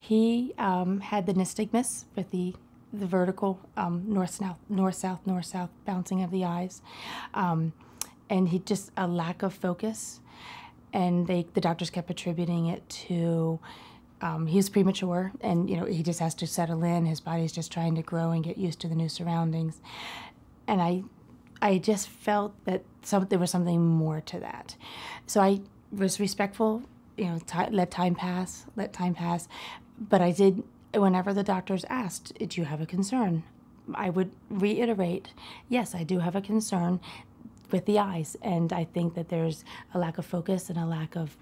He had the nystagmus with the vertical north-south, north-south, north-south bouncing of the eyes. And he just a lack of focus. And the doctors kept attributing it to he was premature, and he just has to settle in. His body's just trying to grow and get used to the new surroundings. And I just felt that there was something more to that. So I was respectful, let time pass. But I did, whenever the doctors asked, do you have a concern? I would reiterate, yes, I do have a concern with the eyes. And I think that there's a lack of focus and a lack of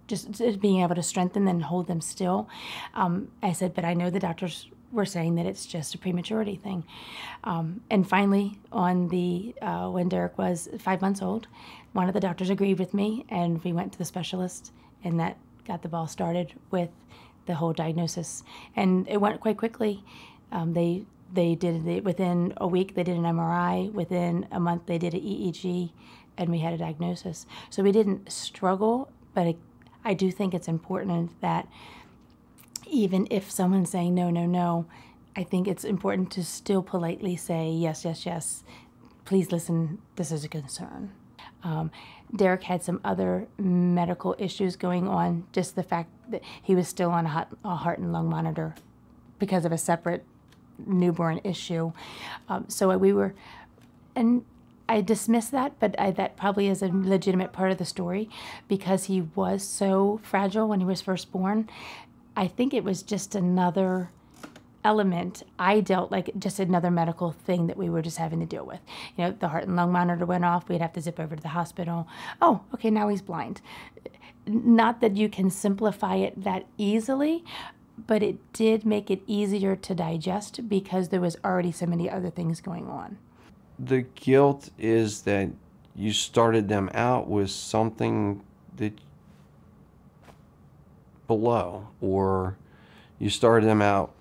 just being able to strengthen and hold them still. I said, but I know the doctors were saying that it's just a prematurity thing. And finally, when Derek was 5 months old, one of the doctors agreed with me, and we went to the specialist, and that got the ball started with the whole diagnosis. And it went quite quickly. They did it within a week. They did an MRI. Within a month, they did an EEG, and we had a diagnosis. So we didn't struggle, but I do think it's important that even if someone's saying no, no, no, I think it's important to still politely say yes, yes, yes. Please listen. This is a concern. Derek had some other medical issues going on, just the fact that he was still on a heart and lung monitor because of a separate newborn issue. So we were, and I dismiss that, but that probably is a legitimate part of the story because he was so fragile when he was first born. I think it was just another element. I dealt like just another medical thing that we were just having to deal with. The heart and lung monitor went off. We'd have to zip over to the hospital. Oh, okay, now he's blind. Not that you can simplify it that easily, but it did make it easier to digest because there was already so many other things going on. The guilt is that you started them out with something that below, or you started them out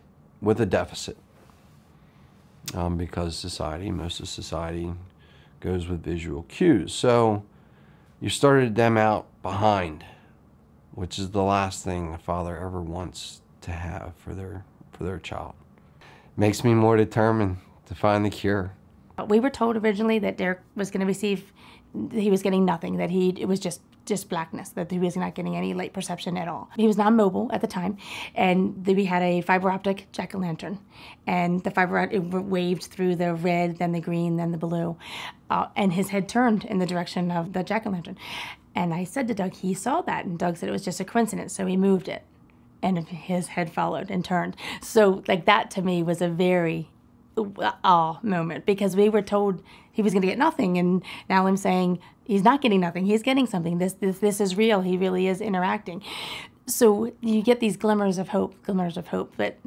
with a deficit, because most of society goes with visual cues. So you started them out behind, which is the last thing a father ever wants to have for their child. Makes me more determined to find the cure. We were told originally that Derek was going to receive, he was getting nothing, that it was just blackness, that he was not getting any light perception at all. He was non-mobile at the time, and we had a fiber optic jack-o'-lantern, and the fiber it waved through the red, then the green, then the blue, and his head turned in the direction of the jack-o'-lantern. And I said to Doug, he saw that, and Doug said it was just a coincidence, so he moved it, and his head followed and turned. So like that to me was a very moment, because we were told he was going to get nothing, and now I'm saying he's not getting nothing. He's getting something. This is real. He really is interacting. So you get these glimmers of hope that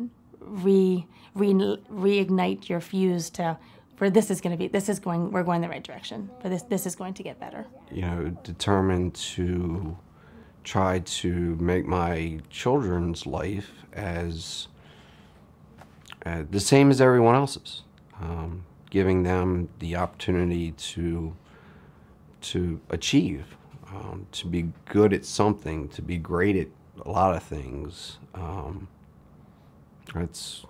reignite your fuse we're going the right direction. This is going to get better. Determined to try to make my children's life as the same as everyone else's, giving them the opportunity to achieve, to be good at something, to be great at a lot of things. That's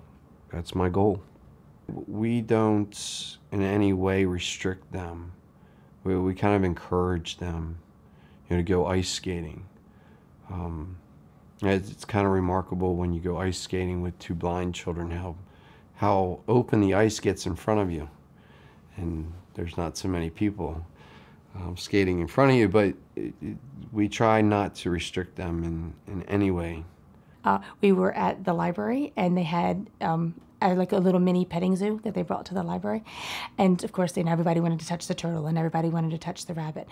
my goal. We don't in any way restrict them. We kind of encourage them, to go ice skating. It's kind of remarkable when you go ice skating with two blind children, how open the ice gets in front of you, and there's not so many people skating in front of you, but we try not to restrict them in any way. We were at the library, and they had like a little mini petting zoo that they brought to the library, and of course, everybody wanted to touch the turtle, and everybody wanted to touch the rabbit.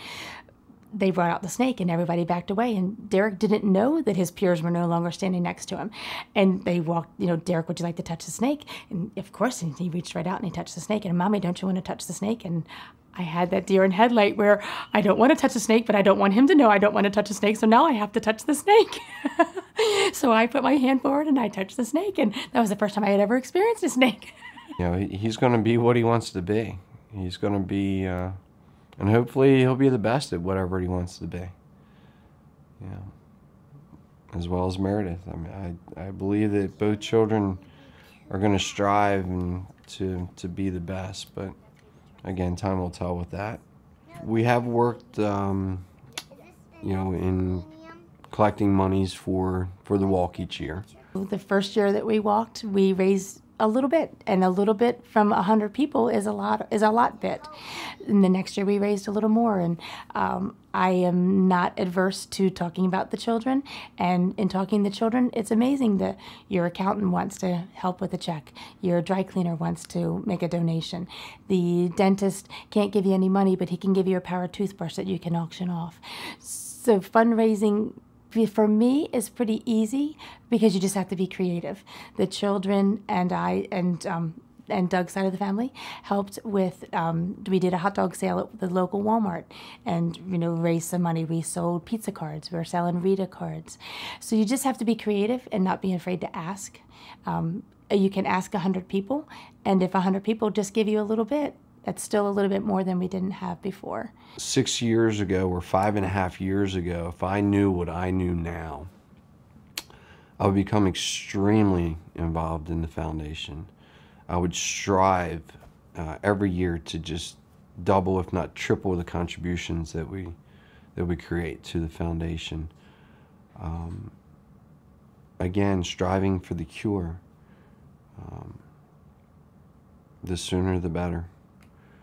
They brought out the snake, and everybody backed away, and Derek didn't know that his peers were no longer standing next to him. And they walked, Derek, would you like to touch the snake? And of course, he reached right out and he touched the snake. And Mommy, don't you want to touch the snake? And I had that deer in headlight where I don't want to touch the snake, but I don't want him to know I don't want to touch the snake, so now I have to touch the snake. So I put my hand forward and I touched the snake, and that was the first time I had ever experienced a snake. He's going to be what he wants to be. He's going to be, and hopefully he'll be the best at whatever he wants to be. as well as Meredith. I mean, I believe that both children are going to strive and to be the best, but again, time will tell with that. We have worked, in collecting monies for the walk each year. The first year that we walked, we raised a little bit, and a little bit from 100 people is a lot bit. And the next year we raised a little more, and I am not adverse to talking about the children. And in talking to the children, it's amazing that your accountant wants to help with a check, your dry cleaner wants to make a donation, the dentist can't give you any money, but he can give you a power toothbrush that you can auction off. So fundraising for me is pretty easy because you just have to be creative. The children and I and Doug's side of the family helped with, we did a hot dog sale at the local Walmart and, raised some money. We sold pizza cards. We were selling Rita cards. So you just have to be creative and not be afraid to ask. You can ask 100 people, and if 100 people just give you a little bit, that's still a little bit more than we didn't have before. 6 years ago, or 5.5 years ago, if I knew what I knew now, I would become extremely involved in the foundation. I would strive every year to just double, if not triple, the contributions that we create to the foundation. Again, striving for the cure. The sooner the better.